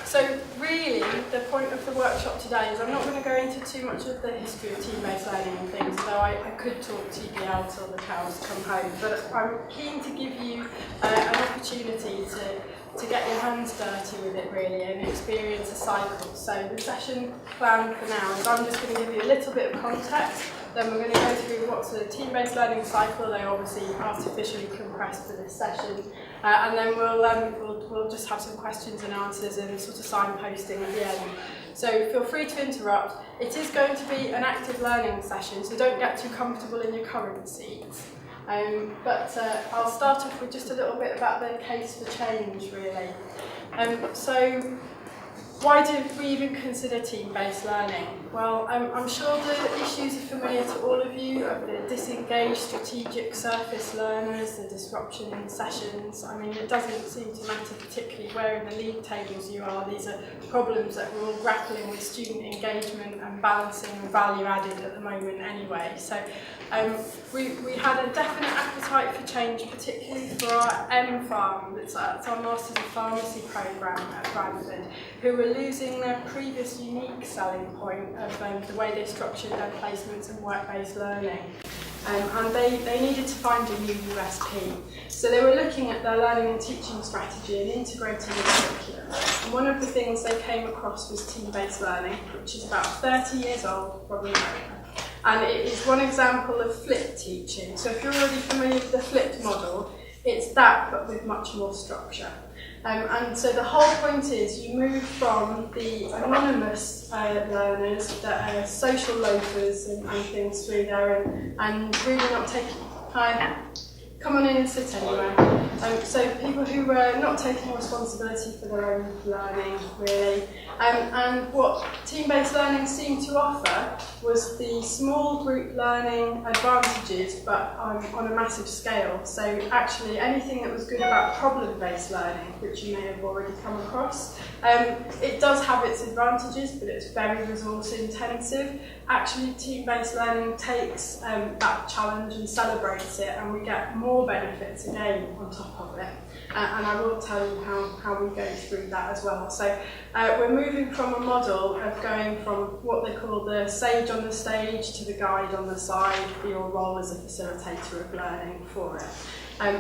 So really, the point of the workshop today is I'm not going to go into too much of the history of team-based learning and things, though I could talk TBL till the cows come home, but I'm keen to give you an opportunity to get your hands dirty with it really and experience a cycle. So the session plan for now is I'm just going to give you a little bit of context, then we're going to go through what's a team-based learning cycle. They're obviously artificially compressed for this session, and then we'll just have some questions and answers and sort of signposting at the end. So feel free to interrupt. It is going to be an active learning session, so don't get too comfortable in your current seats. But I'll start off with just a little bit about the case for change, really. So why do we even consider team-based learning? Well, I'm sure the issues are familiar to all of you, of the disengaged strategic surface learners, the disruption in sessions. I mean, it doesn't seem to matter particularly where in the league tables you are. These are problems that we're all grappling with student engagement and balancing and value added at the moment anyway. So we had a definite appetite for change, particularly for our M-Pharm, it's our Masters of Pharmacy programme at Bradford, who were losing their previous unique selling point of the way they structured their placements and work-based learning. And they needed to find a new USP. So they were looking at their learning and teaching strategy and integrating the curriculum. And one of the things they came across was team-based learning, which is about 30 years old, probably America. And it is one example of flipped teaching. So if you're already familiar with the flipped model, it's that, but with much more structure. And so the whole point is you move from the anonymous learners that are social loafers and things through there and really not taking... Hi, come on in and sit anywhere. So people who were not taking responsibility for their own learning, really. And what team-based learning seemed to offer was the small group learning advantages, but on a massive scale. So actually anything that was good about problem-based learning, which you may have already come across, it does have its advantages, but it's very resource-intensive. Actually, team-based learning takes that challenge and celebrates it, and we get more benefits again on top of it. And I will tell you how we go through that as well. So we're moving from a model of going from what they call the sage on the stage to the guide on the side for your role as a facilitator of learning for it.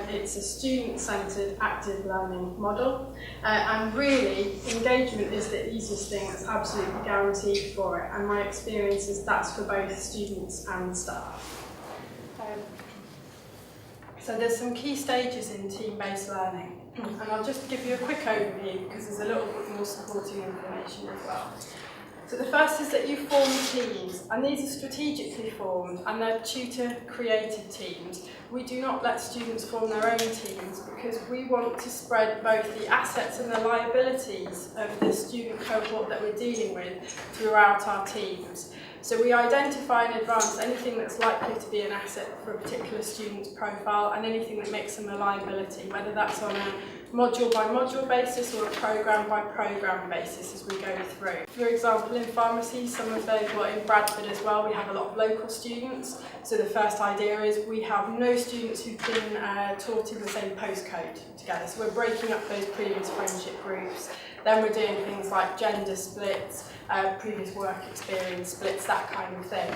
It's a student-centred active learning model, and really engagement is the easiest thing that's absolutely guaranteed for it, and my experience is that's for both students and staff. So there's some key stages in team-based learning, and I'll just give you a quick overview because there's a little bit more supporting information as well. So the first is that you form teams, and these are strategically formed and they're tutor-created teams. We do not let students form their own teams because we want to spread both the assets and the liabilities of the student cohort that we're dealing with throughout our teams. So we identify in advance anything that's likely to be an asset for a particular student's profile and anything that makes them a liability, whether that's on a module by module basis or a program by program basis as we go through. For example, in pharmacy, some of those, well, in Bradford as well, we have a lot of local students. So the first idea is we have no students who've been taught in the same postcode together. So we're breaking up those previous friendship groups. Then we're doing things like gender splits, previous work experience splits, that kind of thing.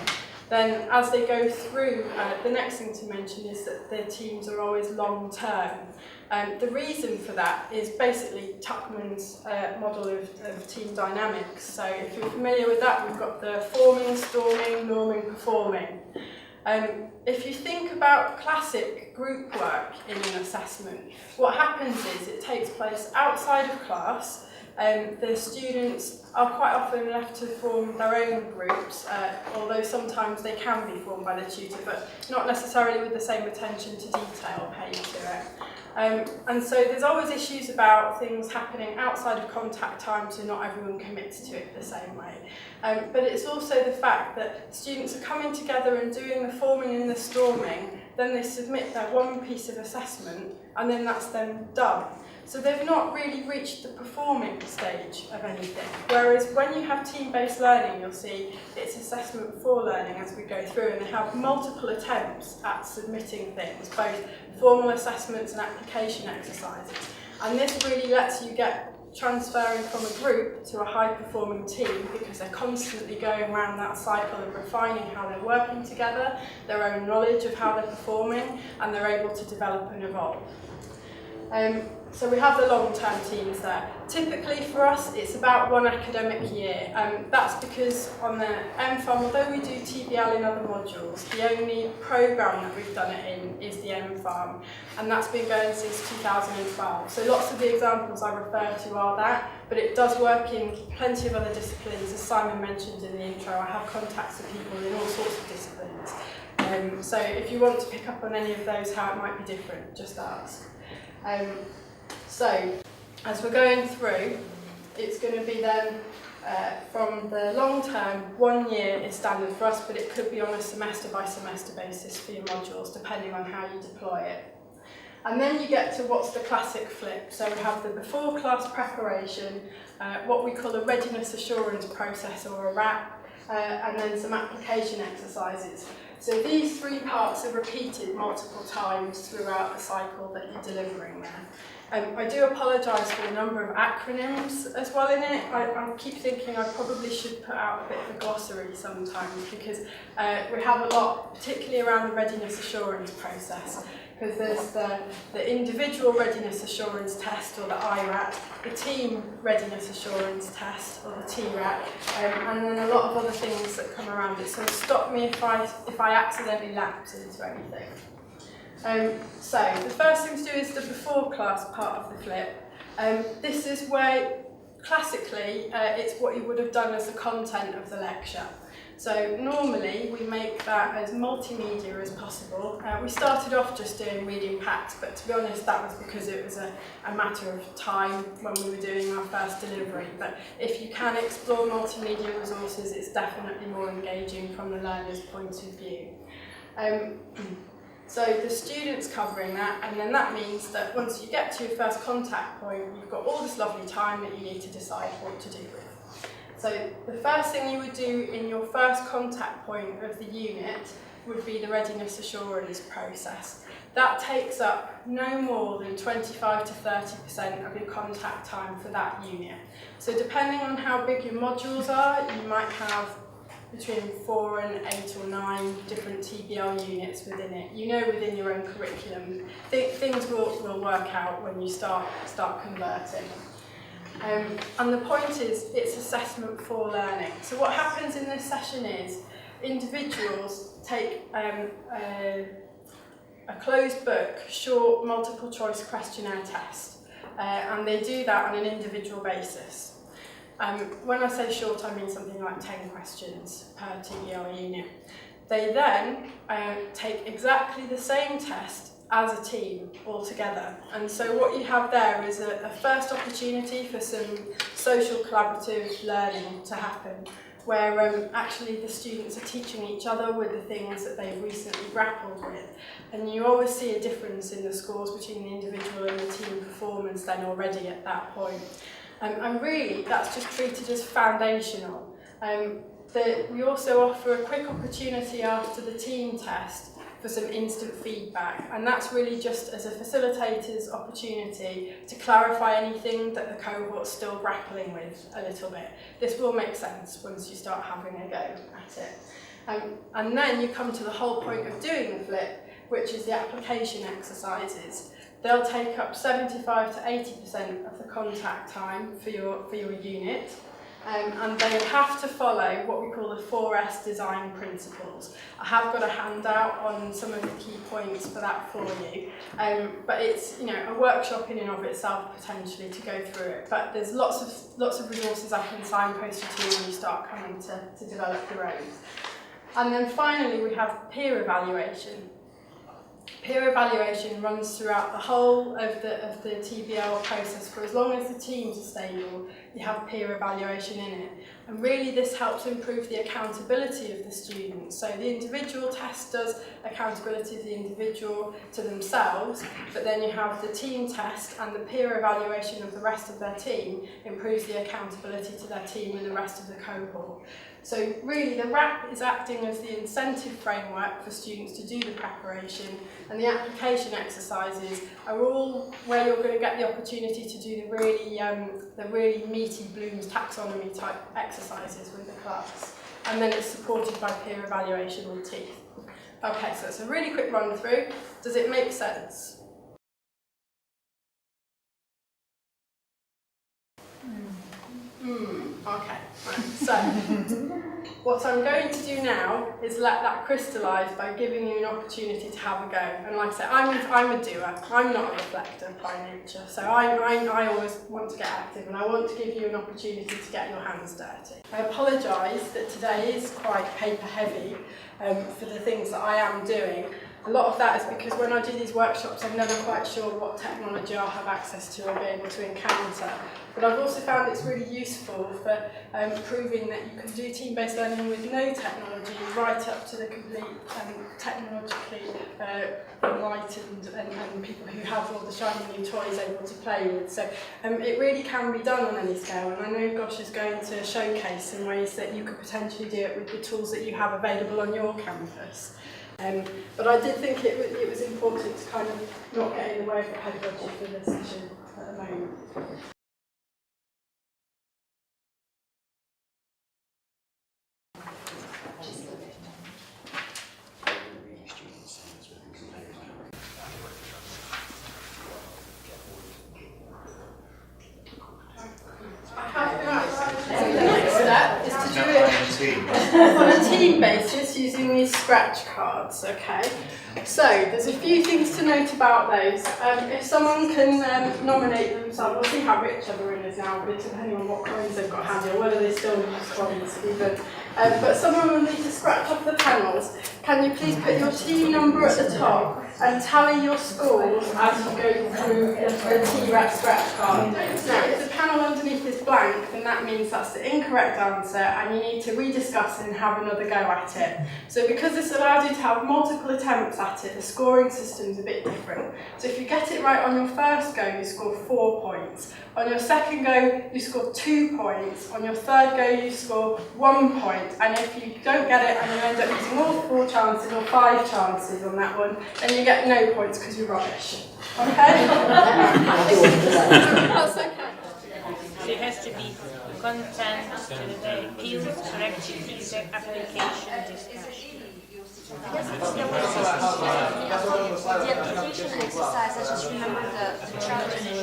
Then as they go through, the next thing to mention is that the teams are always long-term. The reason for that is basically Tuckman's model of team dynamics. So if you're familiar with that, we've got the forming, storming, norming, performing. If you think about classic group work in an assessment, what happens is it takes place outside of class. The students are quite often left to form their own groups, although sometimes they can be formed by the tutor, but not necessarily with the same attention to detail paid to it. And so there's always issues about things happening outside of contact time, so not everyone commits to it the same way. But it's also the fact that students are coming together and doing the forming and the storming, then they submit their one piece of assessment, and then that's then done. So they've not really reached the performing stage of anything. Whereas when you have team-based learning, you'll see it's assessment for learning as we go through, and they have multiple attempts at submitting things, both formal assessments and application exercises. And this really lets you get transferring from a group to a high-performing team because they're constantly going around that cycle and refining how they're working together, their own knowledge of how they're performing, and they're able to develop and evolve. So we have the long-term teams there. Typically for us, it's about 1 academic year. That's because on the M-Farm, although we do TBL in other modules, the only programme that we've done it in is the M-Farm, and that's been going since 2012. So lots of the examples I refer to are that, but it does work in plenty of other disciplines. As Simon mentioned in the intro, I have contacts with people in all sorts of disciplines. So if you want to pick up on any of those, how it might be different, just ask. So, as we're going through, it's going to be then from the long term, 1 year is standard for us, but it could be on a semester by semester basis for your modules, depending on how you deploy it. And then you get to what's the classic flip. So we have the before class preparation, what we call a readiness assurance process or a RAP, and then some application exercises. So these 3 parts are repeated multiple times throughout the cycle that you're delivering there. I do apologise for the number of acronyms as well in it. I keep thinking I probably should put out a bit of a glossary sometimes because we have a lot, particularly around the readiness assurance process. Because there's the individual readiness assurance test, or the IRAT, the team readiness assurance test, or the TRAT, and then a lot of other things that come around it. So stop me if I accidentally lapse into anything. So the first thing to do is the before class part of the flip. This is where, classically, it's what you would have done as the content of the lecture. So normally we make that as multimedia as possible. We started off just doing reading packs, but to be honest that was because it was a matter of time when we were doing our first delivery. But if you can explore multimedia resources, it's definitely more engaging from the learner's point of view. So the student's covering that, and then that means that once you get to your first contact point, you've got all this lovely time that you need to decide what to do with. So the first thing you would do in your first contact point of the unit would be the readiness assurance process. That takes up no more than 25 to 30% of your contact time for that unit. So depending on how big your modules are, you might have between 4 and 8 or 9 different TBL units within it. You know within your own curriculum, things will work out when you start converting. And the point is, it's assessment for learning. So what happens in this session is, individuals take a closed book, short multiple choice questionnaire test, and they do that on an individual basis. When I say short, I mean something like 10 questions per TBL unit. They then take exactly the same test as a team altogether. And so what you have there is a first opportunity for some social collaborative learning to happen, where actually the students are teaching each other with the things that they've recently grappled with. And you always see a difference in the scores between the individual and the team performance then already at that point. And really, that's just treated as foundational. We also offer a quick opportunity after the team test for some instant feedback, and that's really just as a facilitator's opportunity to clarify anything that the cohort's still grappling with a little bit. This will make sense once you start having a go at it. And then you come to the whole point of doing the flip, which is the application exercises. They'll take up 75 to 80% of the contact time for your unit. And they have to follow what we call the 4S design principles. I have got a handout on some of the key points for that for you, but it's a workshop in and of itself potentially to go through it. But there's lots of resources I can signpost you to when you start coming to develop your own. And then finally we have peer evaluation. Peer evaluation runs throughout the whole of the TBL process. For as long as the teams are stable, you have peer evaluation in it. And really this helps improve the accountability of the students. So the individual test does accountability of the individual to themselves, but then you have the team test, and the peer evaluation of the rest of their team improves the accountability to their team and the rest of the cohort. So really the RAP is acting as the incentive framework for students to do the preparation, and the application exercises are all where you're going to get the opportunity to do the really meaty Bloom's taxonomy type exercises with the class. And then it's supported by peer evaluation with teeth. Okay, so it's a really quick run through. Does it make sense? Okay, right. So what I'm going to do now is let that crystallise by giving you an opportunity to have a go. And like I said, I'm a doer. I'm not a reflector by nature. So I always want to get active, and I want to give you an opportunity to get your hands dirty. I apologise that today is quite paper heavy for the things that I am doing. A lot of that is because when I do these workshops, I'm never quite sure what technology I'll have access to or be able to encounter. But I've also found it's really useful for proving that you can do team-based learning with no technology, right up to the complete technologically enlightened and people who have all the shiny new toys able to play with. So it really can be done on any scale, and I know Gosh is going to showcase in ways that you could potentially do it with the tools that you have available on your campus. But I did think it was important to kind of not get in the way of the pedagogy for this session at the moment. On a team basis using these scratch cards, okay? So there's a few things to note about those. If someone can nominate themselves, we'll see how rich everyone is now, but depending on what coins they've got handy or whether they still use coins even. But someone will need to scratch off the panels. Can you please put your team number at the top and tally your scores as you go through the T-Rep scratch card? Now, if the panel underneath is blank, then that means that's the incorrect answer and you need to rediscuss and have another go at it. So because this allows you to have multiple attempts at it, the scoring system's a bit different. So if you get it right on your first go, you score 4 points. On your second go, you score 2 points. On your third go, you score 1 point. And if you don't get it and you end up using all 4 chances or 5 chances on that one, then you get no points because you're rubbish. Okay? That's okay. There has to be content, the appeals, corrective feedback, application, discussion. The application exercise, I just remember the challenge and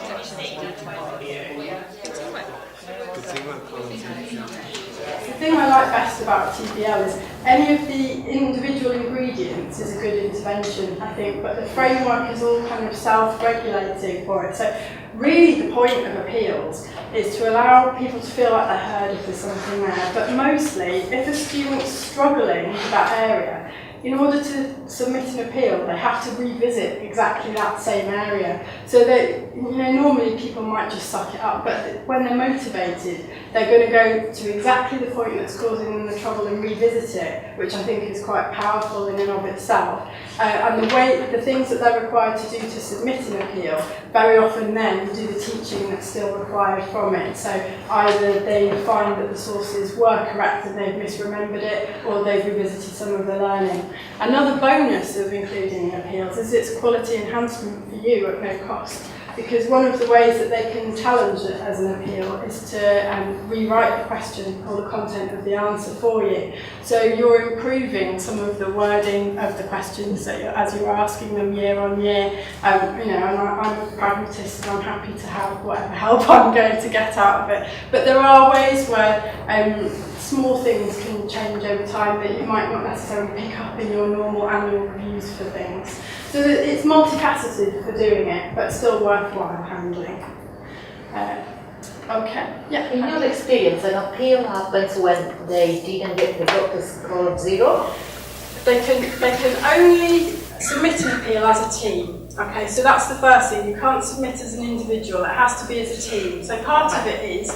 The thing I like best about TBL is any of the individual ingredients is a good intervention, I think, but the framework is all kind of self-regulating for it. So really the point of appeals is to allow people to feel like they're heard if there's something there, but mostly if a student's struggling with that area, in order to submit an appeal, they have to revisit exactly that same area. So that, normally people might just suck it up, but when they're motivated, they're going to go to exactly the point that's causing them the trouble and revisit it, which I think is quite powerful in and of itself. And the things that they're required to do to submit an appeal, very often then do the teaching that's still required from it. So either they find that the sources were correct and they've misremembered it, or they've revisited some of the learning. Another bonus of including appeals is its quality enhancement for you at no cost, because one of the ways that they can challenge it as an appeal is to rewrite the question or the content of the answer for you. So you're improving some of the wording of the questions that as you're asking them year on year. And I'm a pragmatist and I'm happy to have whatever help I'm going to get out of it. But there are ways where small things can change over time that you might not necessarily pick up in your normal annual reviews for things. So it's multifaceted for doing it, but still worthwhile handling. Okay, yeah. In your experience, an appeal happens when they didn't get the doctor score of 0? They can only submit an appeal as a team. Okay, so that's the first thing. You can't submit as an individual. It has to be as a team. So part of it is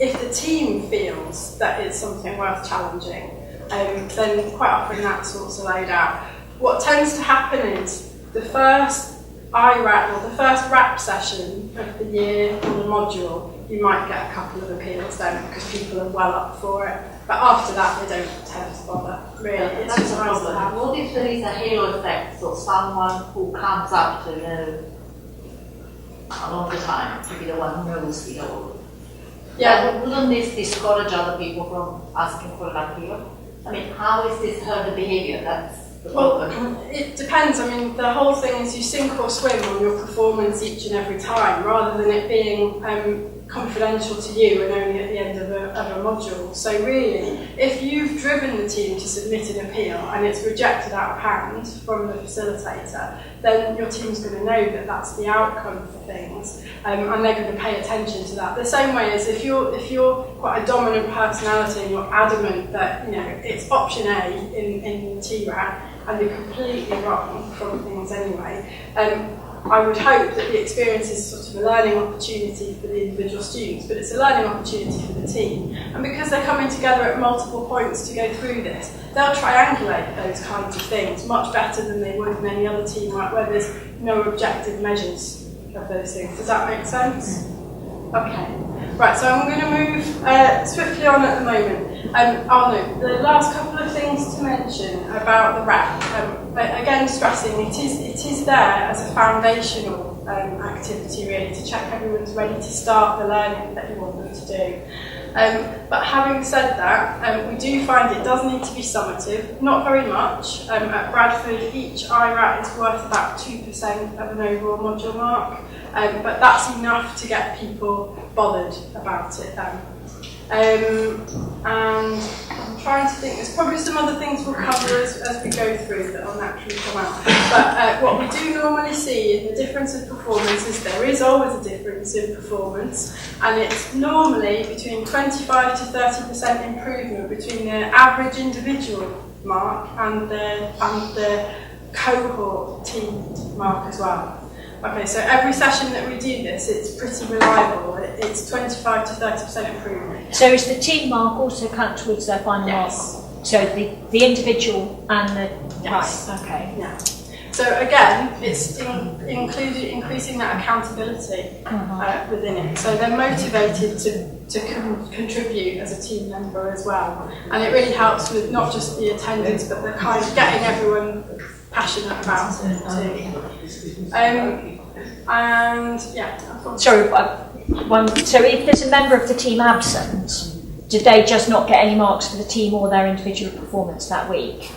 if the team feels that it's something worth challenging, then quite often that's what's allowed out. What tends to happen is the first IRAP or the first RAP session of the year or the module, you might get a couple of appeals then because people are well up for it. but after that they don't tend to bother. Really, it's That's just the nice to problem. have. What if there is a halo effect? So someone who comes up to along the time to be the one who knows the whole. Yeah. Wouldn't this discourage other people from asking for that halo? I mean, how is this herd behavior? That's the problem. Well, it depends. I mean, the whole thing is you sink or swim on your performance each and every time, rather than it being confidential to you and only at the end of a module. So really, if you've driven the team to submit an appeal and it's rejected out of hand from the facilitator, then your team's going to know that that's the outcome for things, and they're going to pay attention to that. The same way as if you're quite a dominant personality and you're adamant that it's option A in TRAC and you're completely wrong from things anyway. I would hope that the experience is sort of a learning opportunity for the individual students, but it's a learning opportunity for the team. And because they're coming together at multiple points to go through this, they'll triangulate those kinds of things much better than they would in any other team where there's no objective measures of those things. Does that make sense? Okay. Right, so I'm going to move swiftly on at the moment. The last couple of things to mention about the REP. Again, stressing it is there as a foundational activity really to check everyone's ready to start the learning that you want them to do. But having said that, we do find it does need to be summative, not very much. At Bradford, each IRAT is worth about 2% of an overall module mark, but that's enough to get people bothered about it then. And I'm trying to think, there's probably some other things we'll cover as we go through that will naturally come out. But what we do normally see in the difference of performance is there is always a difference in performance, and it's normally between 25 to 30% improvement between the average individual mark and the cohort team mark as well. Okay, so every session that we do this, it's pretty reliable. It's 25 to 30% improvement. So is the team mark also count towards their final mark? So the individual and the... Yes. Right, okay. Yeah. So again, it's increasing that accountability within it. So they're motivated to contribute as a team member as well. And it really helps with not just the attendance, but the kind of getting everyone passionate about it too. And yeah. Sorry, so if there's a member of the team absent, did they just not get any marks for the team or their individual performance that week?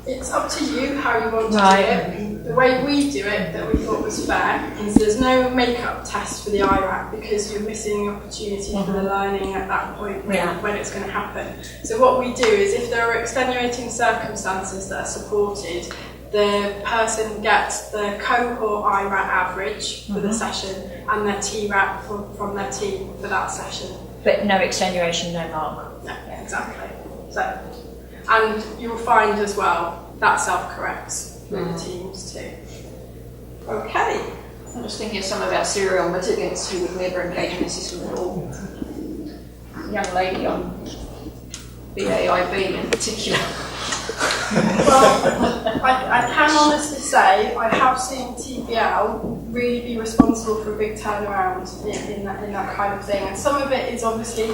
It's up to you how you want to do it. The way we do it, that we thought was fair, is there's no make-up test for the IRAC because you're missing the opportunity for the learning at that point when it's going to happen. So what we do is if there are extenuating circumstances that are supported, the person gets the cohort IRAT average for the session and their TRAT from their team for that session. But no extenuation, no mark. Yeah, exactly. So, and you'll find as well that self-corrects with the teams too. Okay. I'm just thinking of some of our serial mitigants who would never engage in a system at all. Young lady on BAIB in particular. Well, I can honestly say I have seen TBL really be responsible for a big turnaround in that kind of thing. And some of it is obviously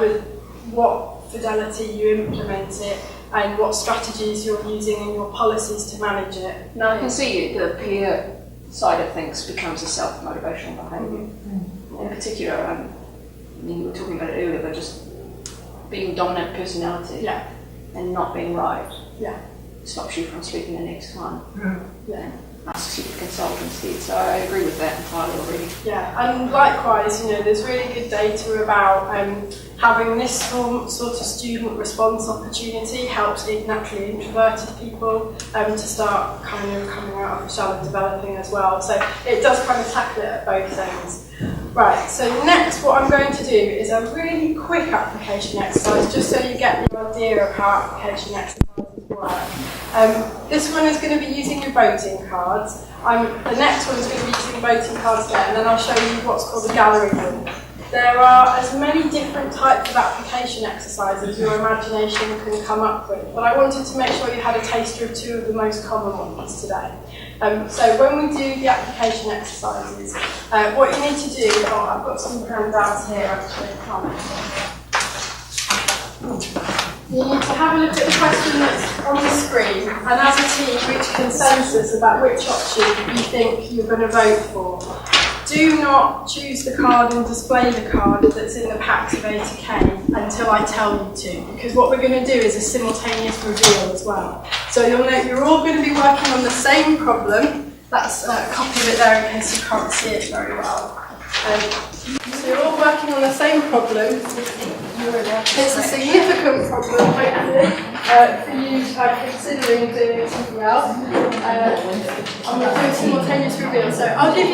with what fidelity you implement it and what strategies you're using in your policies to manage it. No, I can see the peer side of things becomes a self-motivational behaviour. In particular, I mean, we were talking about it earlier, but just being dominant personality and not being right stops you from speaking the next time. Asks you to consult instead. So I agree with that entirely already. Yeah, and likewise, there's really good data about having this sort of student response opportunity helps naturally introverted people to start kind of coming out of the shell and developing as well. So it does kind of tackle it at both ends. Right, so next what I'm going to do is a really quick application exercise, just so you get the idea of how application exercises work. This one is going to be using your voting cards. The next one is going to be using voting cards again, and then I'll show you what's called a gallery book. There are as many different types of application exercises as your imagination can come up with, but I wanted to make sure you had a taster of two of the most common ones today. So when we do the application exercises, what you need to do, I've got some handouts here actually. You need to have a look at the question that's on the screen and as a team reach consensus about which option you think you're going to vote for. Do not choose the card and display the card that's in the packs of A to K until I tell you to, because what we're going to do is a simultaneous reveal as well. So you'll know you're all going to be working on the same problem. That's a copy of it there in case you can't see it very well. So you're all working on the same problem. It's a significant problem, hopefully, for you considering doing a TBL. I'm not doing simultaneous reveal, so I'll give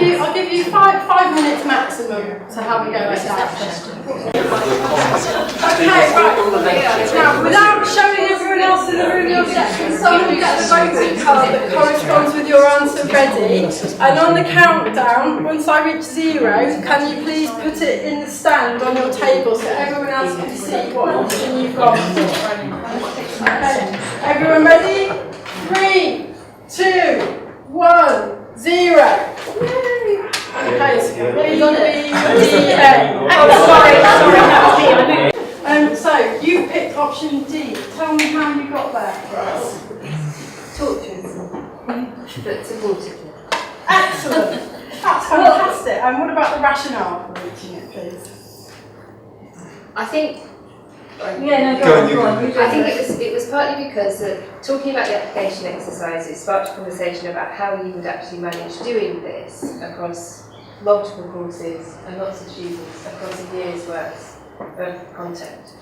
you five minutes maximum to have a go at that. Okay, right. Now, without showing everyone else in the room your section, someone get the voting card that corresponds with your answer ready. And on the countdown, once I reach 0, can you please put it in the stand on your table so everyone else can see what option you've got? Okay. Everyone ready? 3, 2, 1, 0. Okay, so TBL. Oh, sorry, so you picked option D. Tell me how you got there. Tortuous, but supportive. Excellent. That's fantastic. And what about the rationale for reaching it, please? I think. Yeah, no, go on. I think it was partly because talking about the application exercise, it sparked a conversation about how you would actually manage doing this across multiple courses and lots of students across a year's worth of content.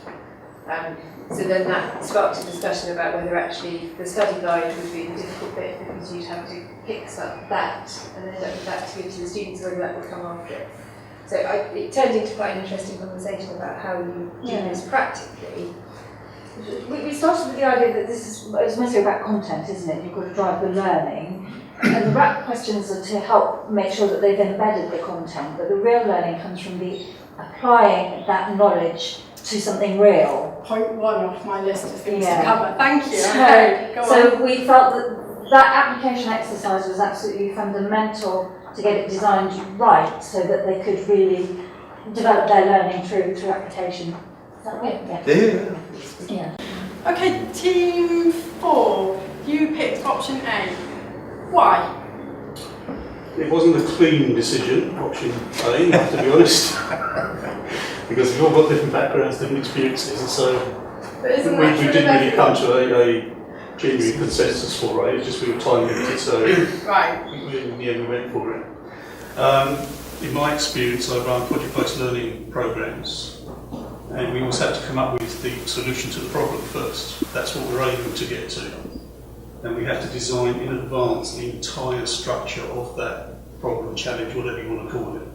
So then that sparked a discussion about whether actually the study guide would be the difficult bit because you'd have to pick up that and then look at that to give to the students, whether that would come after it. So it turned into quite an interesting conversation about how you do this practically. We started with the idea that it's mostly about content, isn't it? You've got to drive the learning. And the RAP questions are to help make sure that they've embedded the content, but the real learning comes from the applying that knowledge to something real. Point 1 off my list of things to cover. Thank you. So, Okay, go on. so we felt that application exercise was absolutely fundamental to get it designed right so that they could really develop their learning through application. Is that right? Yeah. Okay, team 4, you picked option A. Why? It wasn't a clean decision, option A, I have to be honest. Because we've all got different backgrounds, different experiences, and so we didn't really come to a genuine consensus for it. It's just we were time limited, so right. in the end we went for it. In my experience, I run project-based learning programs, and we always had to come up with the solution to the problem first. That's what we're aiming to get to. And we have to design in advance the entire structure of that problem, challenge, whatever you want to call it.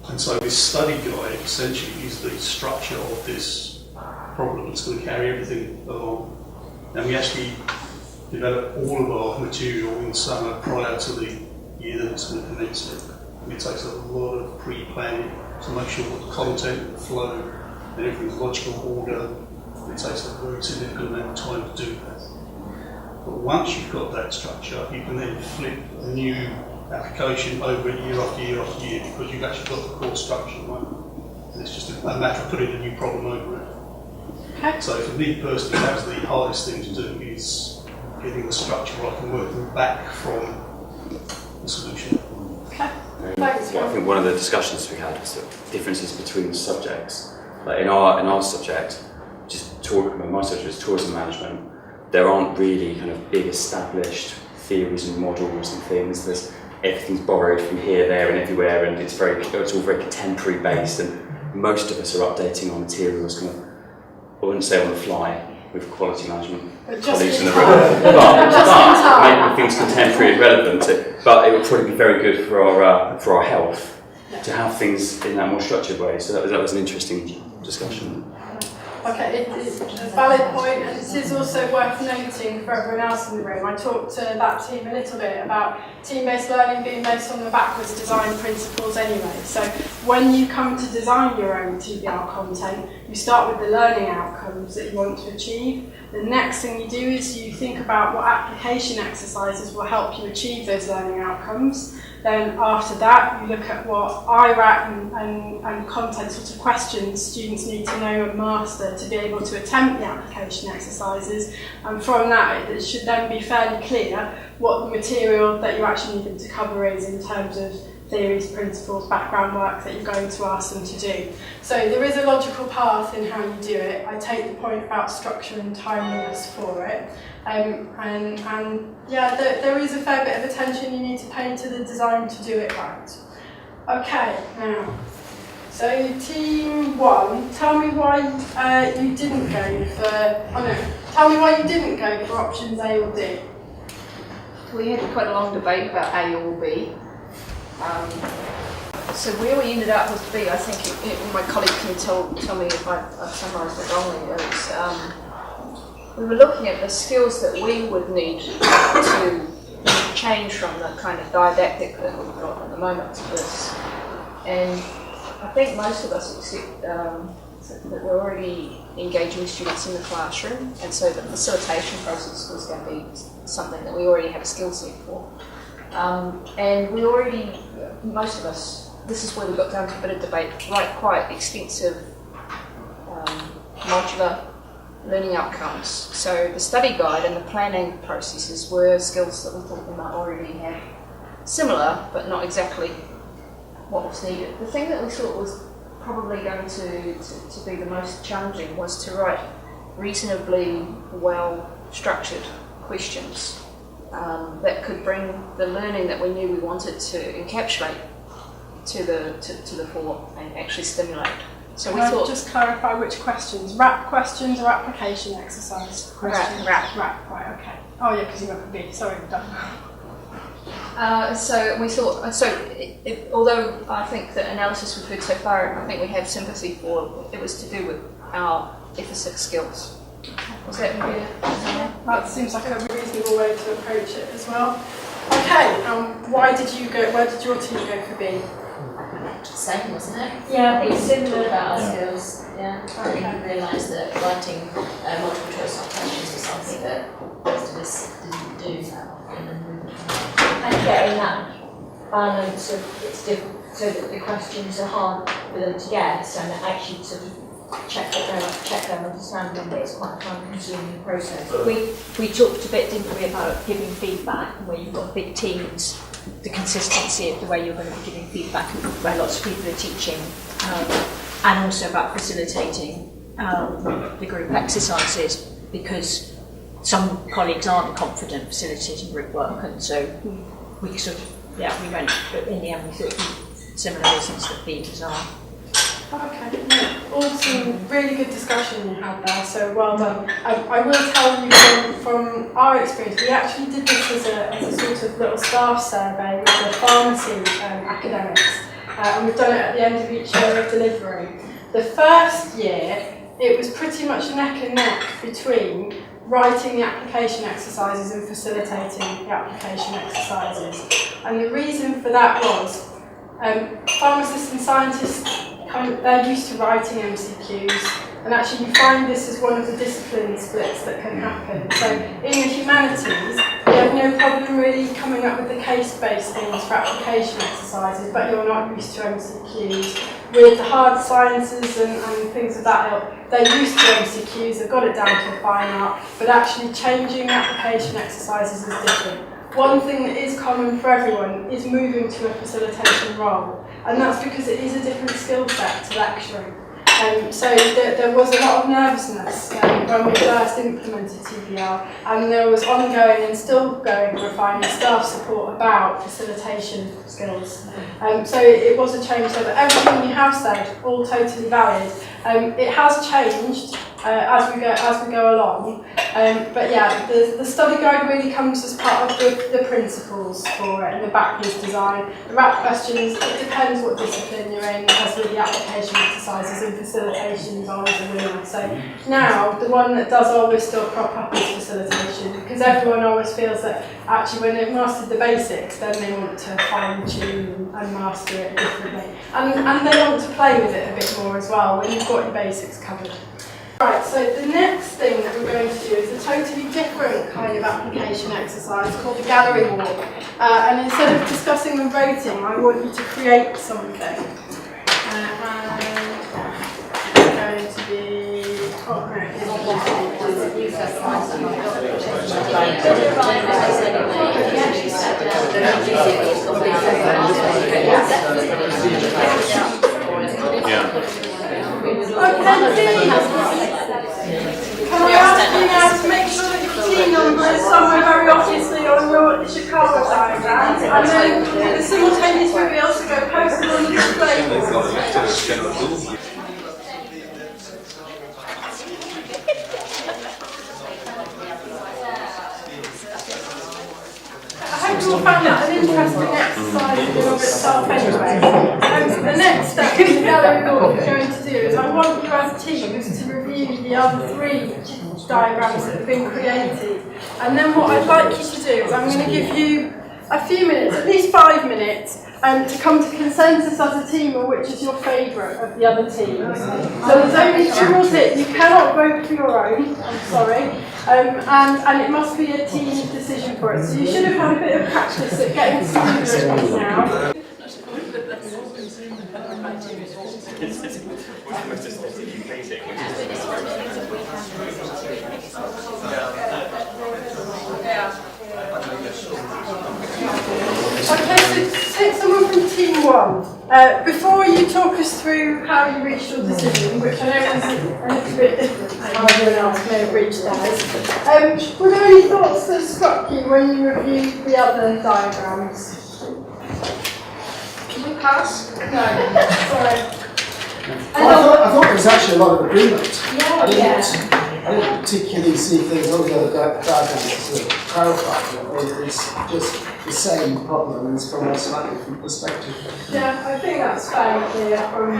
And so this study guide essentially is the structure of this problem. It's going to carry everything along. And we actually develop all of our material in the summer prior to the year that it's going to commence it. And it takes a lot of pre-planning to make sure that the content, the flow, and everything's logical order. It takes a very significant amount of time to do that. But once you've got that structure, you can then flip a new application over it year after year after year because you've actually got the core structure, right? And it's just a matter of putting a new problem over it. Okay. So for me personally, that was the hardest thing to do, is getting the structure right and working back from the solution. Okay. Thanks. Well, I think one of the discussions we had was the differences between the subjects. Like in our subject, my subject is tourism management. There aren't really kind of big established theories and models and things. Everything's borrowed from here, there, and everywhere, and it's all very contemporary based. And most of us are updating our materials kind of, I wouldn't say on the fly with quality management colleagues in the room, but making things contemporary and relevant. But it would probably be very good for our health to have things in that more structured way. So that was an interesting discussion. Okay, it's a valid point, and it is also worth noting for everyone else in the room. I talked to that team a little bit about team-based learning being based on the backwards design principles anyway. So when you come to design your own TBL content, you you start with the learning outcomes that you want to achieve. The next thing you do is you think about what application exercises will help you achieve those learning outcomes. Then after that, you look at what IRAT and content sort of questions students need to know and master to be able to attempt the application exercises. And from that, it should then be fairly clear what the material that you actually need them to cover is in terms of theories, principles, background work that you're going to ask them to do. So there is a logical path in how you do it. I take the point about structure and timeliness for it. And yeah, there is a fair bit of attention you need to pay to the design to do it right. Okay, now, so team 1, tell me why you didn't go for, tell me why you didn't go for options A or D. We had quite a long debate about A or B. So where we ended up with B, I think my colleague can tell me if I've summarised it wrongly, is we were looking at the skills that we would need to change from the kind of didactic that we've got at the moment to this. And I think most of us accept that we're already engaging students in the classroom, and so the facilitation process was going to be something that we already have a skill set for. And we already, most of us, this is where we got down to a bit of debate, write quite extensive modular learning outcomes. So the study guide and the planning processes were skills that we thought we might already have similar, but not exactly what was needed. The thing that we thought was probably going to be the most challenging was to write reasonably well-structured questions that could bring the learning that we knew we wanted to encapsulate to the fore and actually stimulate. So we thought, just clarify which questions, RAP questions or application exercise questions? RAP, right, okay. Oh yeah, because you went for B, sorry, we're done. So we thought, although I think the analysis we've heard so far, I think we have sympathy for, it was to do with our F6 skills. Was that clear? That seems like a reasonable way to approach it as well. Okay, why did you go, where did your team go for B? Same, wasn't it? Yeah, it's similar. About our skills, yeah. I think we realised that writing multiple choice questions was something that most of us didn't do that often. And getting that balance of it's different, so that the questions are hard for them to guess and actually sort of check their understanding. It's quite a time-consuming process. We talked a bit, didn't we, about giving feedback, and where you've got big teams, the consistency of the way you're going to be giving feedback, where lots of people are teaching, and also about facilitating the group exercises, because some colleagues aren't confident facilitating group work, and so we sort of, we went, but in the end we thought similar reasons that B was our. Okay, awesome, really good discussion you had there, so well done. I will tell you from our experience, we actually did this as a sort of little staff survey with the pharmacy academics, and we've done it at the end of each year of delivery. The first year, it was pretty much neck and neck between writing the application exercises and facilitating the application exercises. And the reason for that was pharmacists and scientists, they're used to writing MCQs, and actually you find this as one of the discipline splits that can happen. So in the humanities, you have no problem really coming up with the case-based things for application exercises, but you're not used to MCQs. With the hard sciences and things of that ilk, they're used to MCQs, they've got it down to a fine art, but actually changing application exercises is different. One thing that is common for everyone is moving to a facilitation role, and that's because it is a different skill set to lecturing. So there was a lot of nervousness when we first implemented TBL, and there was ongoing and still going refining staff support about facilitation skills. So it was a change, so that everything you have said, all totally valid. It has changed as we go along, but yeah, the study guide really comes as part of the principles for it and the backwards design. The RAP questions, it depends what discipline you're in, as with the application exercises and facilitation is always a winner. So now the one that does always still crop up is facilitation, because because everyone always feels that actually when they've mastered the basics, then they want to fine tune and master it differently. And they want to play with it a bit more as well when you've got your basics covered. Right, so the next thing that we're going to do is a totally different kind of application exercise called the gallery walk. And instead of discussing and voting, I want you to create something. And it's going to be... Oh, no, can I ask you now to make sure that your team number is somewhere very obviously on your Ishikawa diagram, and then the simultaneous reveal to go posted on the display board. I hope you all found that an interesting exercise in and of itself anyway. The next step in the gallery walk we're going to do is I want you as teams to review the other 3 diagrams that have been created. And then what I'd like you to do is I'm going to give you a few minutes, at least 5 minutes, to come to consensus as a team on which is your favourite of the other teams. So there's only 2 rules here. You cannot vote for your own, I'm sorry. And it must be a team decision for it. So you should have had a bit of practice at getting to do this now. Okay, so take someone from team 1. Before you talk us through how you reached your decision, which I know is a little bit different to how everyone else may have reached theirs, were there any thoughts that struck you when you reviewed the other diagrams? Can we pass? No, sorry. I thought there was actually a lot of agreement. I didn't particularly see things on the other diagrams to sort of clarify it. It's just the same problem, and it's from a slightly different perspective. Yeah, I think that's fair here from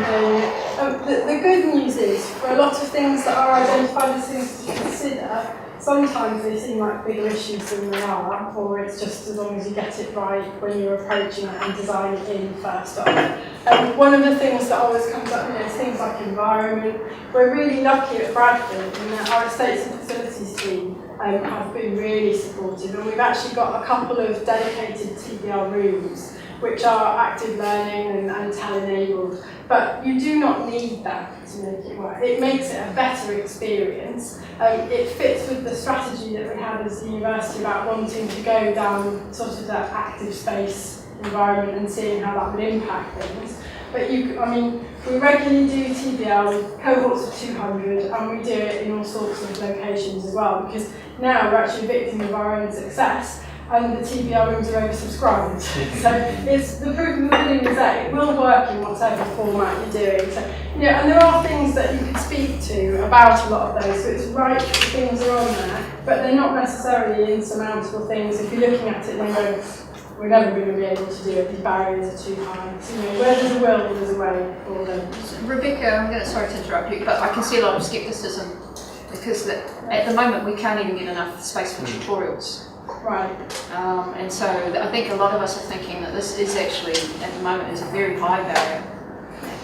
the good news is, for a lot of things that are identified as things to consider, sometimes they seem like bigger issues than they are, or it's just as long as you get it right when you're approaching it and design it in first off. One of the things that always comes up here is things like environment. We're really lucky at Bradford in that our estates and facilities team have been really supportive, and we've actually got a couple of dedicated TBL rooms which are active learning and TEL-enabled, but you do not need that to make it work. It makes it a better experience. It fits with the strategy that we had as a university about wanting to go down sort of that active space environment and seeing how that would impact things. But we regularly do TBL with cohorts of 200, and we do it in all sorts of locations as well, because now we're actually a victim of our own success, and the TBL rooms are oversubscribed. So it's the proof of the pudding is that it will work in whatever format you're doing. So, and there are things that you can speak to about a lot of those, so it's right that the things are on there, but they're not necessarily insurmountable things. If you're looking at it and going, we're never going to be able to do it, these barriers are too high. So, where there's a will, there's a way for them. Rebecca, sorry to interrupt you, but I can see a lot of scepticism because at the moment we can't even get enough space for tutorials. Right. And so I think a lot of us are thinking that this is actually, at the moment, is a very high barrier.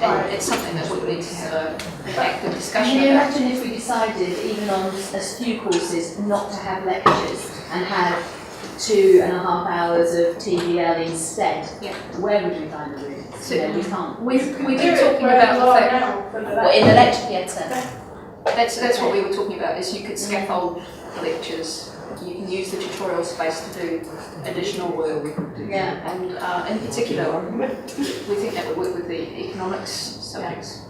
And it's something that we need to have an active discussion Can you about. imagine if we decided, even on a few courses, not to have lectures and have 2.5 hours of TBL instead? Yeah. Where would we find the room? So we can't. We've been talking about the fact Well, in the lecture theatre. that's what we were talking about, is you could scaffold lectures. You can use the tutorial space to do additional work. Yeah. And in particular, we think that would work with the economics subjects.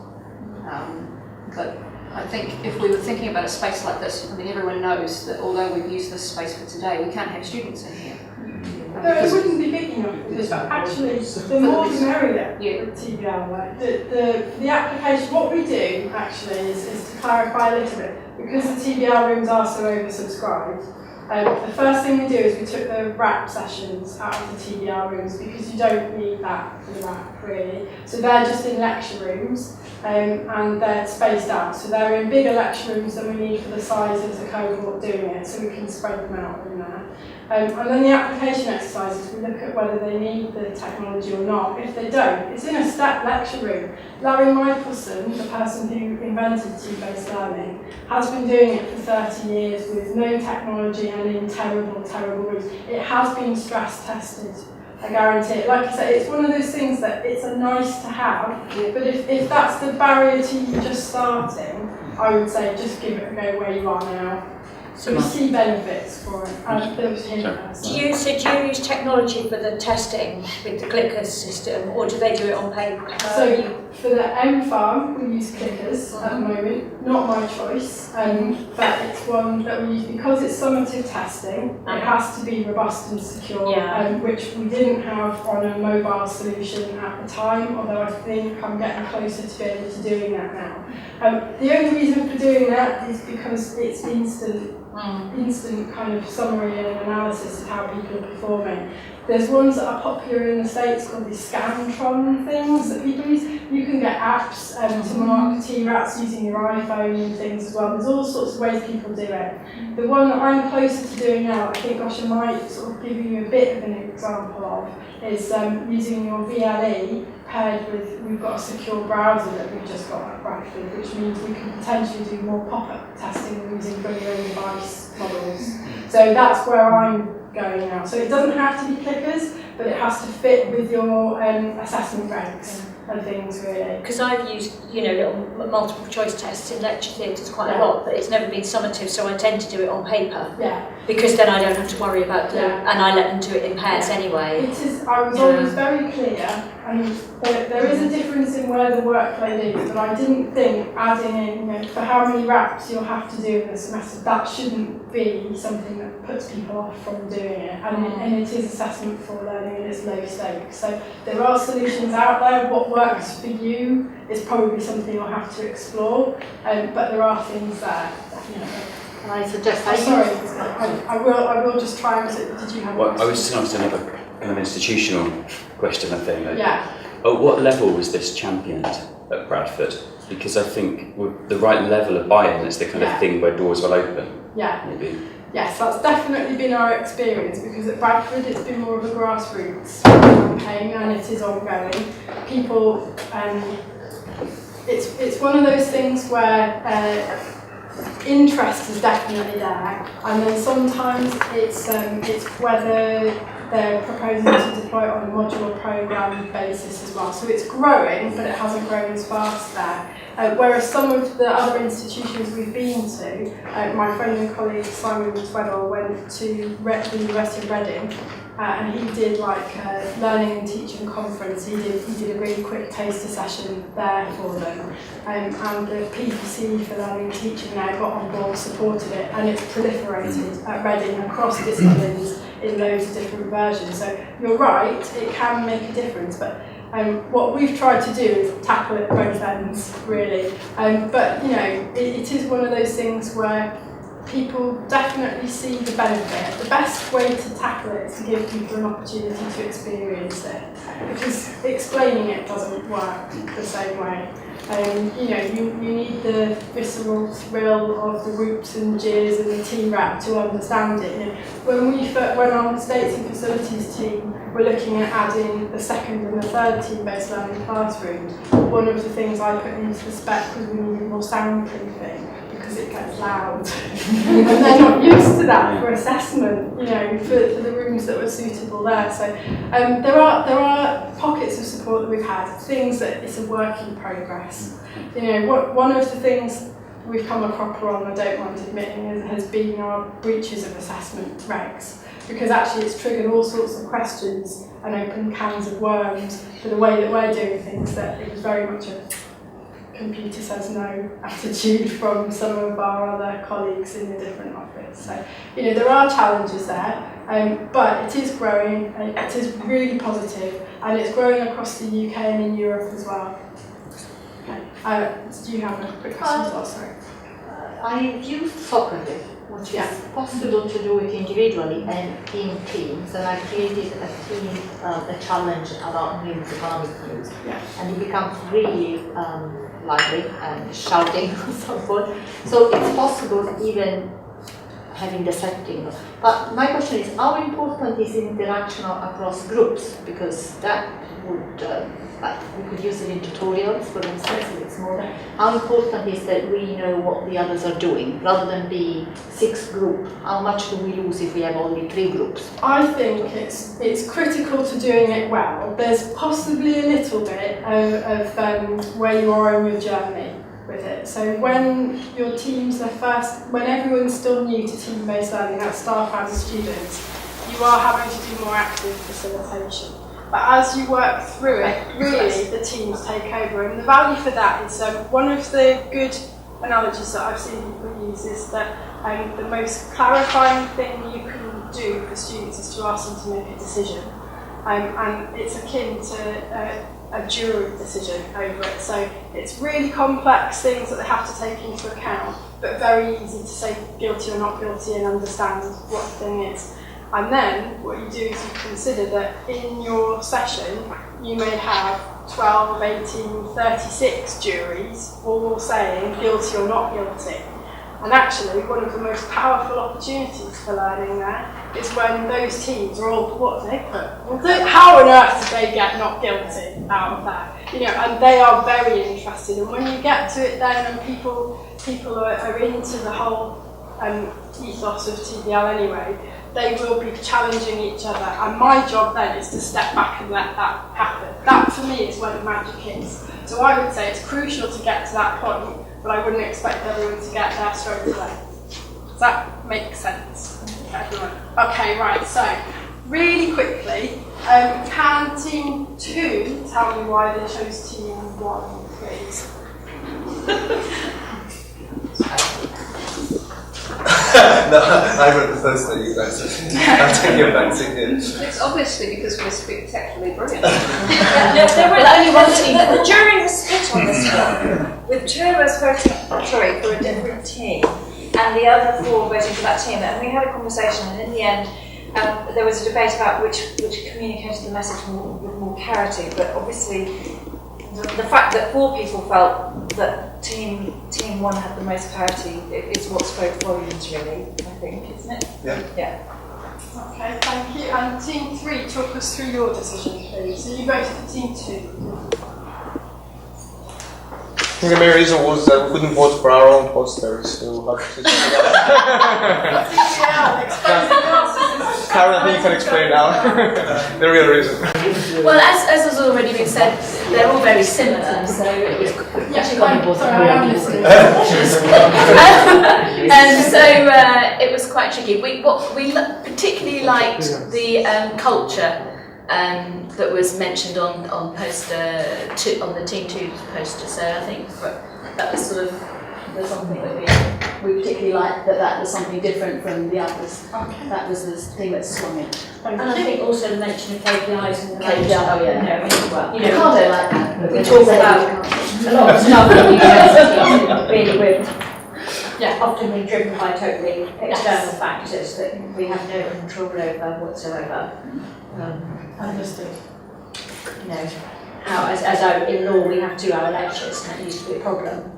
But I think if we were thinking about a space like this, everyone knows that although we've used this space for today, we can't have students in here. No, it wouldn't be big enough, because actually the more the merrier with TBL. Like the application, what we do actually is to clarify a little bit, because the TBL rooms are so oversubscribed. The first thing we do is we took the wrap sessions out of the TBL rooms, because you don't need that for the wrap. really. So they're just in lecture rooms and they're spaced out. So they're in bigger lecture rooms than we need for the size of the cohort doing it, so we can spread them out in there. And then the application exercises, we look at whether they need the technology or not. If they don't, it's in a step lecture room. Larry Michelson, the person who invented team-based learning, has been doing it for 30 years with no technology and in terrible, terrible rooms. It has been stress tested, I guarantee it. Like I say, it's one of those things that it's a nice to have, but if that's the barrier to you just starting, I would say just give it a go where you are now. So we see benefits for it. Do you use technology for the testing with the clickers system, or do they do it on paper? So for the M-Farm, we use clickers at the moment, not my choice, but it's one that we use because it's summative testing. It has to be robust and secure, which we didn't have on a mobile solution at the time, although I think I'm getting closer to being able to doing that now. The only reason for doing that is because it's instant kind of summary and analysis of how people are performing. There's ones that are popular in the States called these Scantron things that people use. You can get apps to mark T-rats using your iPhone and things as well. There's all sorts of ways people do it. The one that I'm closer to doing now, I think I might sort of give you a bit of an example of, is using your VLE paired with, we've got a secure browser that we've just got at Bradford, which means we can potentially do more pop-up testing using bring your own device models. So that's where I'm going now. So it doesn't have to be clickers, but it has to fit with your assessment regs and things, really. Because I've used, little multiple choice tests in lecture theatres quite a lot, but it's never been summative, so I tend to do it on paper. Yeah. Because then I don't have to worry about and I let them do it in pairs anyway. It is. I was always very clear, and there is a difference in where the workload is, but I didn't think adding in, for how many wraps you'll have to do in the semester, that shouldn't be something that puts people off from doing it. And it is assessment for learning and it's low stakes. So there are solutions out there. What works for you is probably something you'll have to explore, but there are things there, definitely. Can I suggest? I will just try and. Did you have? Well, I was just going to ask another kind of institutional question. I think. Yeah. At what level was this championed at Bradford? Because I think with the right level of buy-in, it's the kind of thing where doors will open. Yeah. Maybe. Yes, that's definitely been our experience, because at Bradford it's been more of a grassroots campaign and it is ongoing. People, it's one of those things where interest is definitely there, and then sometimes it's whether they're proposing to deploy it on a modular programme basis as well. So it's growing, but it hasn't grown as fast there. Whereas some of the other institutions we've been to, my friend and colleague Simon Tweddle went to the University of Reading, and he did like a learning and teaching conference. He did a really quick taster session there for them, and the PPC for learning and teaching now got on board, supported it, and it's proliferated at Reading across disciplines in loads of different versions. So you're right, it can make a difference, but what we've tried to do is tackle it both ends, really. But it is one of those things where people definitely see the benefit. The best way to tackle it is to give people an opportunity to experience it, because explaining it doesn't work the same way. You need the visceral thrill of the whoops and jeers and the T-rap to understand it. When our Estates and Facilities team were looking at adding the second and the third team-based learning classrooms, one of the things I put into the spec was we needed more soundproofing, because it gets loud. And they're not used to that for assessment, for the rooms that were suitable there. So there are pockets of support that we've had, things that it's a work in progress. One of the things we've come a cropper on, I don't mind admitting, has been our breaches of assessment regs. Because actually it's triggered all sorts of questions and opened cans of worms for the way that we're doing things, that it was very much a computer says no attitude from some of our other colleagues in a different office. So, there are challenges there, but it is growing, and it is really positive, and it's growing across the UK and in Europe as well. Okay. Do you have a quick question as well? Sorry. I've used Socrative which is possible to do it individually and in teams. And I created a team, a challenge about memes, economic news. And it becomes really lively and shouting and so forth. So it's possible even having the setting. But my question is, how important is interaction across groups? Because that would, we could use it in tutorials, for instance, if it's more. How important is that we know what the others are doing, rather than be 6 groups? How much do we lose if we have only 3 groups? I think it's critical to doing it well. There's possibly a little bit of where you are on your journey with it. So when your teams are when everyone's still new to team-based learning, that's staff and students, you are having to do more active facilitation. But as you work through it, really the teams take over. And the value for that is one of the good analogies that I've seen people use is that the most clarifying thing you can do for students is to ask them to make a decision. And it's akin to a jury decision over it. So it's really complex things that they have to take into account, but very easy to say guilty or not guilty and understand what the thing is. And then what you do is you consider that in your session you may have 12, 18, 36 juries all saying guilty or not guilty. And actually one of the most powerful opportunities for learning there is when those teams are all, what do they put? How on earth did they get not guilty out of that? And they are very interested. And when you get to it then and people are into the whole ethos of TBL anyway, they will be challenging each other, and my job then is to step back and let that happen. That for me is when the magic is. So I would say it's crucial to get to that point, but I wouldn't expect everyone to get there straight away. Does that make sense, everyone? Okay, right, so really quickly, can Team 2 tell me why they chose Team 1, please? No, I wrote the first thing you guys said. I'm taking it back to here. It's obviously because we're spectacularly brilliant. There were only one team. The jury was split on this one, with 2 of us voting for a different team, and the other 4 voting for that team. And we had a conversation, and in the end, there was a debate about which communicated the message with more clarity. But obviously, the fact that 4 people felt that team 1 had the most clarity is what spoke volumes, really, I think, isn't it? Yeah. Okay, thank you. And Team 3, talk us through your decision, please. So you voted for Team 2. I think the main reason was that we couldn't vote for our own posters, so we had to Karen, I think you can explain now the real reason. Well, as has already been said, they're all very similar, so it was and so it was quite tricky. We particularly liked the culture that was mentioned on poster 2, on the Team 2 poster. So I think that was sort of something that we particularly liked, that was something different from the others. Okay. That was the thing that swung it. And I think also the mention of KPIs and KPIs, oh yeah. You know, Ricardo like that. We talk about a lot of stuff at university really often being driven by totally external factors that we have no control over whatsoever. Understood. You know, how as in law we have 2-hour lectures, and that used to be a problem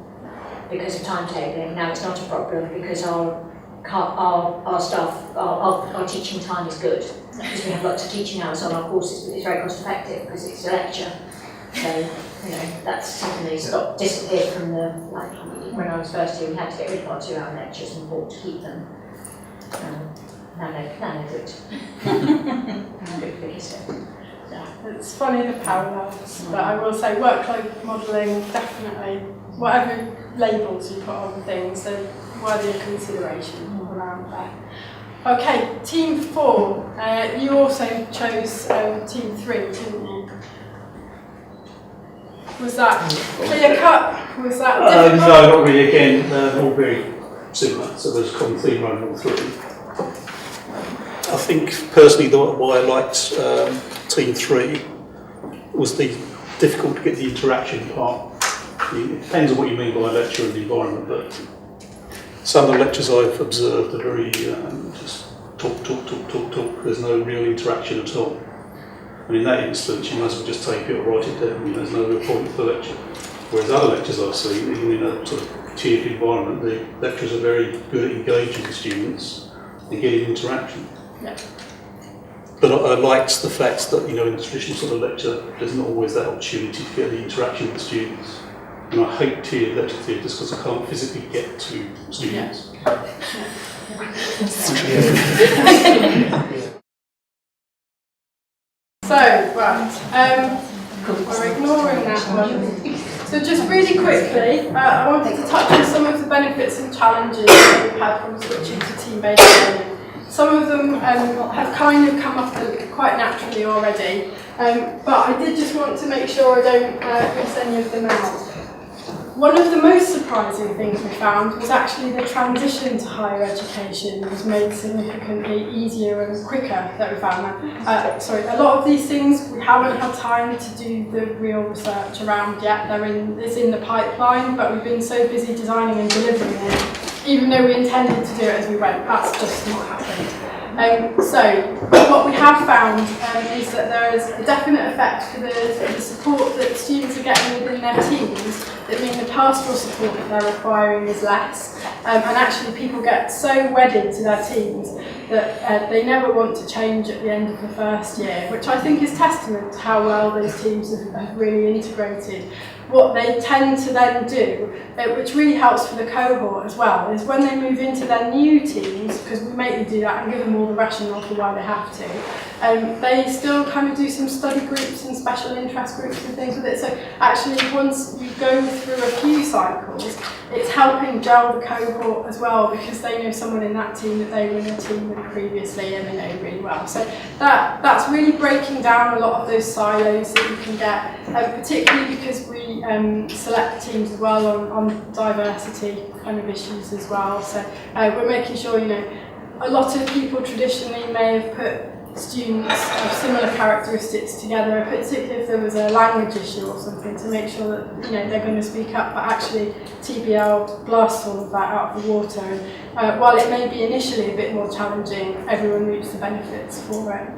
because of timetabling. Now it's not a problem because our staff, our teaching time is good because we have lots of teaching hours on our courses, but it's very cost effective because it's a lecture. So, you know, that's something that's disappeared from when I was first here, we had to get rid of our 2-hour lectures and fought to keep them. Now they're good. It's funny the parallels, but I will say workload modelling, definitely, whatever labels you put on things, they're worthy of consideration around that. Okay, Team 4, you also chose Team 3, didn't you? Was that clear cut? Was that difficult? No, not really. Again, they're all very similar, so there's a common theme running all 3. I think personally why I liked Team 3 was the difficult to get the interaction part. It depends on what you mean by a lecture and the environment, but some of the lectures I've observed are very just talk. There's no real interaction at all. And in that instance, you might as well just tape it or write it down. There's no real point for the lecture. Whereas other lectures I've seen, even in a sort of tiered environment, the lecturers are very good at engaging the students and getting interaction. Yeah. But I liked the fact that, in the traditional sort of lecture, there's not always that opportunity to get the interaction with the students. And I hate tiered lecture theory just because I can't physically get to students. So, right, we're ignoring that one. So just really quickly, I wanted to touch on some of the benefits and challenges that we've had from switching to team-based learning. Some of them have kind of come up quite naturally already, but I did just want to make sure I don't miss any of them out. One of the most surprising things we found was actually the transition to higher education was made significantly easier and quicker that we found that. A lot of these things we haven't had time to do the real research around yet. It's in the pipeline, but we've been so busy designing and delivering it, even though we intended to do it as we went, that's just not happened. So what we have found is that there is a definite effect for the support that students are getting within their teams, that mean the pastoral support that they're requiring is less, and actually people get so wedded to their teams that they never want to change at the end of the first year, which I think is testament to how well those teams have really integrated. What they tend to then do, which really helps for the cohort as well, is when they move into their new teams, because we make them do that and give them all the rationale for why they have to, they still kind of do some study groups and special interest groups and things with it. So actually once you go through a few cycles, it's helping gel the cohort as well, because they know someone in that team that they were in a team with previously and they know really well. So that's really breaking down a lot of those silos that you can get, particularly because we select teams as well on diversity kind of issues as well. So we're making sure, a lot of people traditionally may have put students of similar characteristics together, particularly if there was a language issue or something, to make sure that they're going to speak up, but actually TBL blasts all of that out of the water. And while it may be initially a bit more challenging, everyone reaps the benefits for it.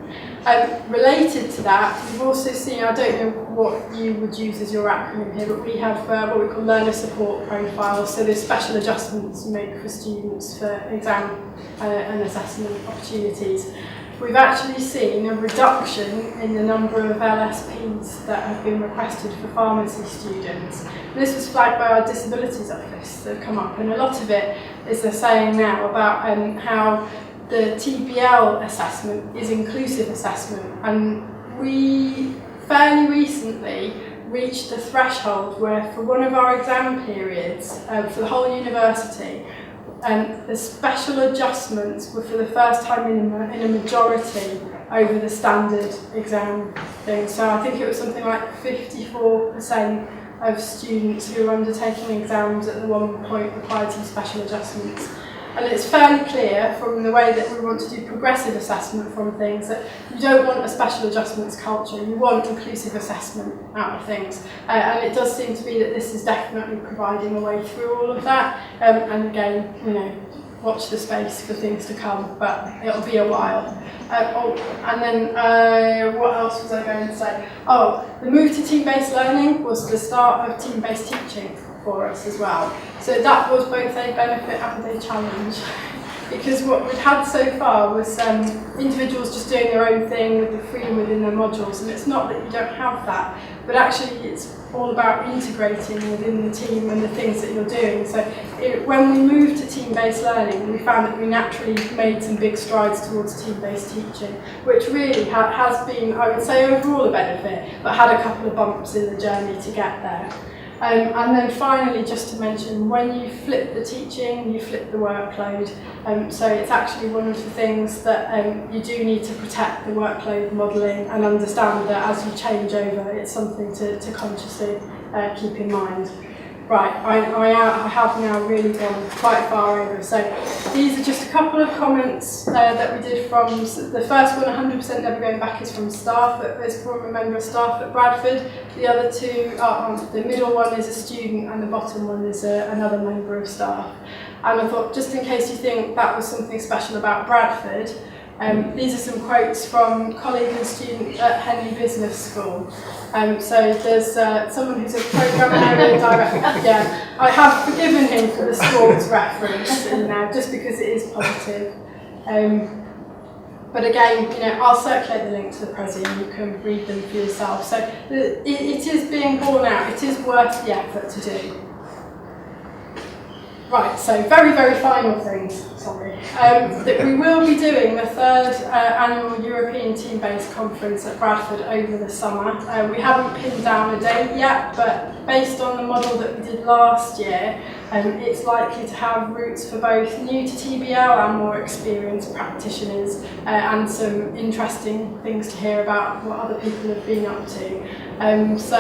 Related to that, we've also seen, I don't know what you would use as your acronym here, but we have what we call learner support profiles. So there's special adjustments you make for students for exam and assessment opportunities. We've actually seen a reduction in the number of LSPs that have been requested for pharmacy students. This was flagged by our disabilities office that have come up, and a lot of it is they're saying now about how the TBL assessment is inclusive assessment, and we fairly recently reached the threshold where for one of our exam periods for the whole university, the special adjustments were for the first time in a majority over the standard exam thing. So I think it was something like 54% of students who were undertaking exams at the one point required some special adjustments. And it's fairly clear from the way that we want to do progressive assessment from things that you don't want a special adjustments culture, you want inclusive assessment out of things. And it does seem to be that this is definitely providing a way through all of that. And again, watch the space for things to come, but it'll be a while. And then what else was I going to say? Oh, the move to team-based learning was the start of team-based teaching for us as well. So that was both a benefit and a challenge. Because what we've had so far was individuals just doing their own thing with the freedom within their modules, and it's not that you don't have that, but actually it's all about integrating within the team and the things that you're doing. So when we moved to team-based learning, we found that we naturally made some big strides towards team-based teaching, which really has been, I would say, overall a benefit, but had a couple of bumps in the journey to get there. And then finally, just to mention, when you flip the teaching, you flip the workload. So it's actually one of the things that you do need to protect the workload modelling and understand that as you change over, it's something to consciously keep in mind. Right, I have now really gone quite far over. So these are just a couple of comments that we did from, the first one, 100% never going back, is from staff, is from a member of staff at Bradford. The other two, the middle one is a student and the bottom one is another member of staff. And I thought, just in case you think that was something special about Bradford, these are some quotes from colleague and student at Henley Business School. So there's someone who's a programme area director. Yeah, I have forgiven him for the sports reference now, just because it is positive. But again, I'll circulate the link to the Prezi and you can read them for yourself. So it is being borne out. It is worth the effort to do. Right, so very, very final things, sorry. That we will be doing the 3rd annual European Team-Based Conference at Bradford over the summer. We haven't pinned down a date yet, but based on the model that we did last year, it's likely to have routes for both new to TBL and more experienced practitioners, and some interesting things to hear about what other people have been up to. So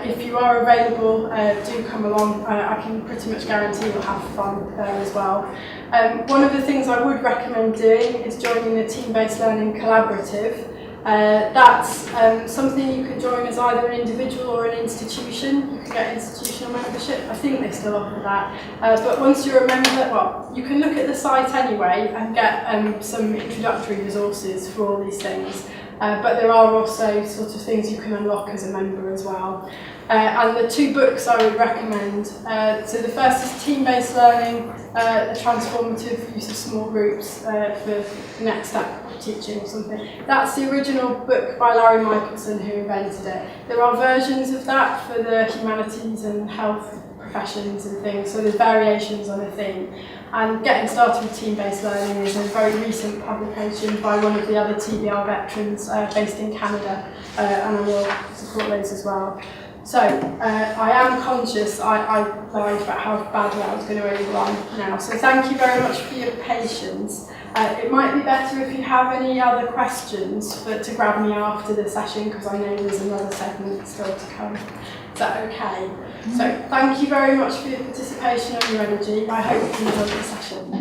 if you are available, do come along. I can pretty much guarantee you'll have fun there as well. One of the things I would recommend doing is joining the Team-Based Learning Collaborative. That's something you can join as either an individual or an institution. You can get institutional membership. I think they still offer that. But once you're a member, well, you can look at the site anyway and get some introductory resources for all these things. But there are also sort of things you can unlock as a member as well. And the 2 books I would recommend, so the first is Team-Based Learning, the Transformative Use of Small Groups for Next Step Teaching or something. That's the original book by Larry Michelson, who invented it. There are versions of that for the humanities and health professions and things, so there's variations on a theme. And Getting Started with Team-Based Learning is a very recent publication by one of the other TBL veterans based in Canada, and I will support those as well. So, I am conscious, I lied about how badly I was going to overrun now, so thank you very much for your patience. It might be better if you have any other questions to grab me after the session, because I know there's another segment still to come. Is that okay? So, thank you very much for your participation and your energy. I hope you enjoyed the session.